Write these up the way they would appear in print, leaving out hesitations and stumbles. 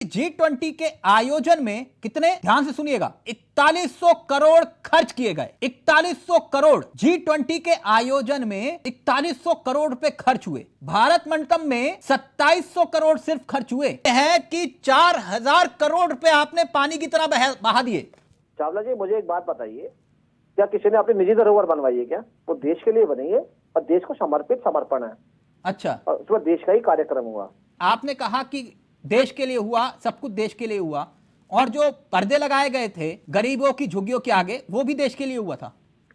G20 के आयोजन में कितने, ध्यान से सुनिएगा, 4100 करोड़ खर्च किए गए। 4100 करोड़ G20 के आयोजन में 4100 करोड़ रुपए खर्च हुए। भारत मंडपम में 2700 करोड़ सिर्फ खर्च हुए हैं कि 4000 करोड़ रुपए आपने पानी की तरह बहा दिए। चावला जी, मुझे एक बात बताइए, क्या किसी ने अपनी निजी धरोहर बनवाई है क्या? वो देश के लिए बनी है और देश को समर्पित समर्पण है। अच्छा, और उसमें देश का ही कार्यक्रम हुआ। आपने कहा कि देश के लिए हुआ, सब कुछ देश के लिए हुआ, और जो पर्दे लगाए गए थे गरीबों की झुग्गियों के आगे, वो भी देश के लिए हुआ था।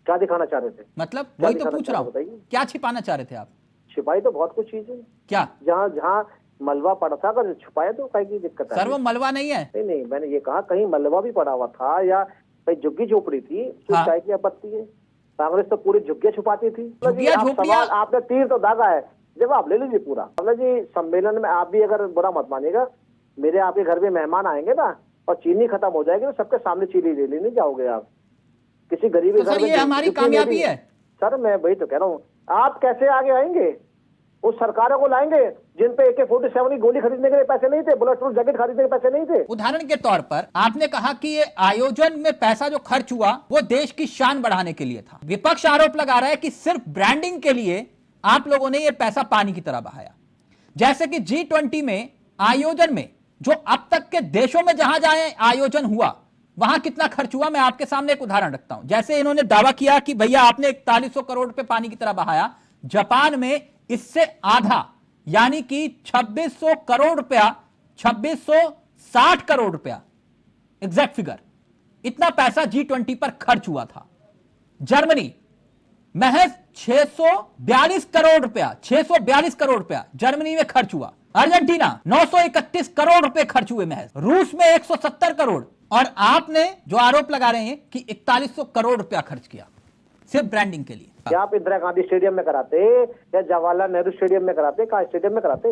क्या दिखाना चाह रहे थे? मतलब वही तो पूछ रहा हूं, क्या छिपाना चाह रहे थे आप? छिपाई तो बहुत कुछ चीज है। क्या? जहाँ जहाँ मलबा पड़ा था, अगर छुपाया तो कहीं की दिक्कत है? सर वो मलबा नहीं है। नहीं, मैंने ये कहा कहीं मलबा भी पड़ा हुआ था या कहीं झुग्गी झोपड़ी थी तो हाँ। क्या की आपत्ति है? कांग्रेस तो पूरी झुग्गियां छुपाती थी। आपने तीर तो दागा है, जवाब ले लीजिए पूरा। जी, सम्मेलन में आप भी अगर बुरा मत मानिएगा, मेरे आपके घर में मेहमान आएंगे ना और चीनी खत्म हो जाएगी तो सबके सामने चीनी ले लेने जाओगे आप। किसी गरीब तो सर ये हमारी कामयाबी है। सर मैं वही तो कह रहा हूँ, आप कैसे आगे आएंगे? उस सरकारों को लाएंगे जिन पे AK-47 की गोली खरीदने के लिए पैसे नहीं थे, बुलेट प्रूफ जैकेट खरीदने के पैसे नहीं थे। उदाहरण के तौर पर आपने कहा कि ये आयोजन में पैसा जो खर्च हुआ वो देश की शान बढ़ाने के लिए था। विपक्ष आरोप लगा रहा है कि सिर्फ ब्रांडिंग के लिए आप लोगों ने ये पैसा पानी की तरह बहाया। जैसे कि G20 में आयोजन में जो अब तक के देशों में जहां जहां आयोजन हुआ वहां कितना खर्च हुआ, मैं आपके सामने एक उदाहरण रखता हूं। जैसे इन्होंने दावा किया कि भैया आपने 4100 करोड़ रुपए पानी की तरह बहाया, जापान में इससे आधा यानी कि 2600 करोड़ रुपया, 2660 करोड़ रुपया एग्जैक्ट फिगर, इतना पैसा G20 पर खर्च हुआ था। जर्मनी महज 642 करोड़ रुपया, 642 करोड़ रुपया जर्मनी में खर्च हुआ। अर्जेंटीना 931 करोड़ रुपए खर्च हुए महज। रूस में 170 करोड़। और आपने जो आरोप लगा रहे हैं कि 4100 करोड़ रुपया खर्च किया सिर्फ ब्रांडिंग के लिए। क्या आप इंदिरा गांधी स्टेडियम में कराते या जवाहरलाल नेहरू स्टेडियम में कराते? कहाँ स्टेडियम में कराते?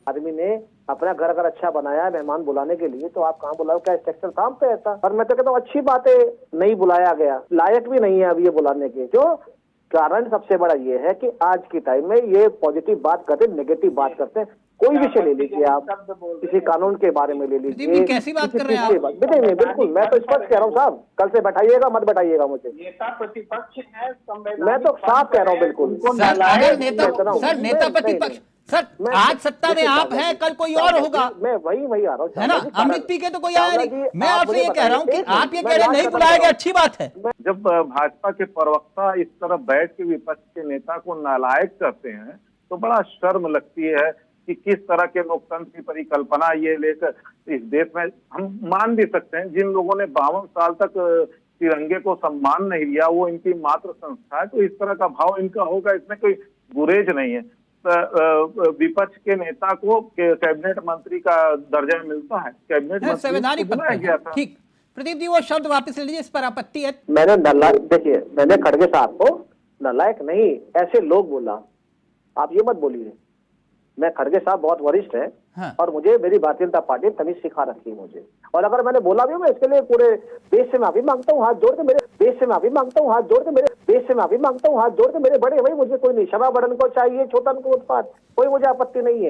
आदमी ने अपना घर अगर अच्छा बनाया है मेहमान बुलाने के लिए तो आप कहाँ बुलाओ? क्या स्ट्रक्चर था पे ऐसा? और मैं तो कहता हूँ अच्छी बात है, नहीं बुलाया गया, लायक भी नहीं है अब ये बुलाने के। क्यों? कारण सबसे बड़ा ये है कि आज के टाइम में ये पॉजिटिव बात करते, नेगेटिव बात करते हैं। कोई विषय ले लीजिए आप, किसी कानून के बारे में ले लीजिए, कैसी बात कर रहे हैं आप? नहीं, बिल्कुल, मैं तो स्पष्ट कह रहा हूँ साहब, कल से बैठाइएगा मत बैठाइएगा मुझे। नेता प्रतिपक्ष है, मैं तो साफ कह रहा हूँ बिल्कुल। सर नेता प्रतिपक्ष, सर आज सत्ता में आप हैं, कल कोई और होगा। मैं वही आ रहा हूँ, है ना? अमृत पी के तो कोई आया नहीं। मैं आपसे ये कह रहा हूँ कि आप ये कह रहे हैं नहीं बुलाया गया, अच्छी बात है। जब भाजपा के प्रवक्ता इस तरह बैठ के विपक्ष के नेता को नालायक करते हैं तो बड़ा शर्म लगती है कि किस तरह के लोकतंत्र की परिकल्पना ये लेकर इस देश में। हम मान भी सकते हैं जिन लोगों ने 52 साल तक तिरंगे को सम्मान नहीं दिया वो इनकी मात्र संस्था है, तो इस तरह का भाव इनका होगा, इसमें कोई गुरेज नहीं है। विपक्ष के नेता को कैबिनेट मंत्री का दर्जा मिलता है, कैबिनेट मंत्री संवैधानिक पद गया था। ठीक, प्रदीप जी वो शब्द वापस ले लीजिए, इस पर आपत्ति है। मैंने नालायक, देखिए मैंने खड़गे साहब को नालायक नहीं, ऐसे लोग बोला, आप ये मत बोलिए। मैं खड़गे साहब बहुत वरिष्ठ है। हाँ। और मुझे मेरी भारतीय जनता पार्टी तमीज सिखा रखी है मुझे, और अगर मैंने बोला भी मैं इसके लिए पूरे देश से माफी मांगता हूँ, हाथ जोड़ के मेरे देश से माफी मांगता हूँ, हाथ जोड़ के मेरे देश से माफी मांगता हूँ, हाथ जोड़ के मेरे बड़े भाई, मुझे कोई नहीं, क्षमा बड़न को चाहिए छोटन को उत्पाद, कोई मुझे आपत्ति नहीं है।